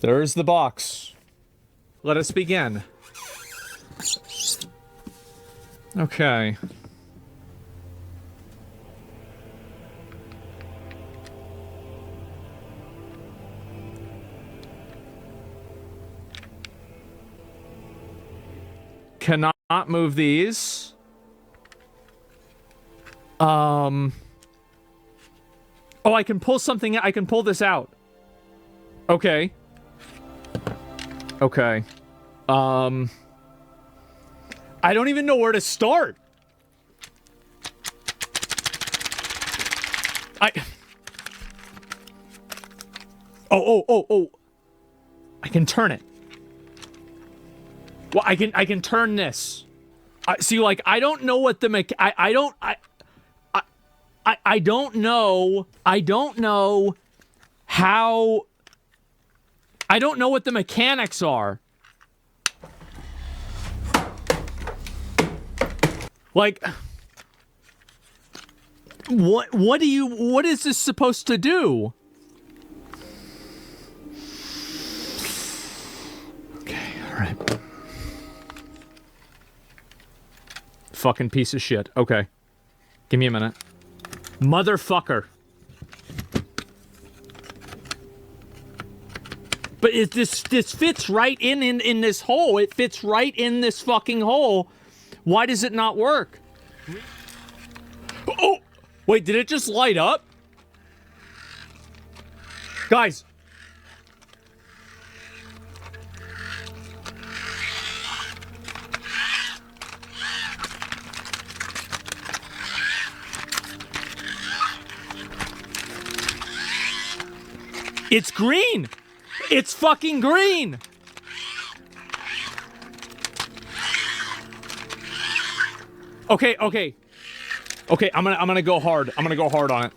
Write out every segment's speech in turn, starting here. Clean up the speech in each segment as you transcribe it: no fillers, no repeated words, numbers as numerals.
There's the box. Let us begin. Okay. Cannot move these. Oh, I can pull something. I can pull this out. Okay. Okay. I don't even know where to start. Oh. I can turn it. Well, I can turn this. See, like, I don't know what the I don't know how. I don't know what the mechanics are. Like, what is this supposed to do? Okay, alright. Fucking piece of shit. Okay. Give me a minute. Motherfucker. But this fits right in this hole. It fits right in this fucking hole. Why does it not work? Oh! Wait, did it just light up? Guys. It's green! It's fucking green! Okay, I'm gonna go hard. I'm gonna go hard on it.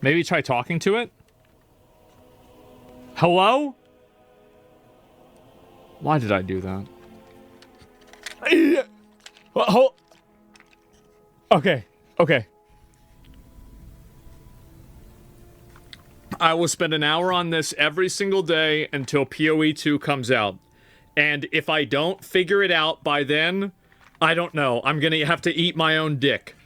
Maybe try talking to it? Hello? Why did I do that? Okay. I will spend an hour on this every single day until POE 2 comes out. And if I don't figure it out by then, I don't know. I'm gonna have to eat my own dick.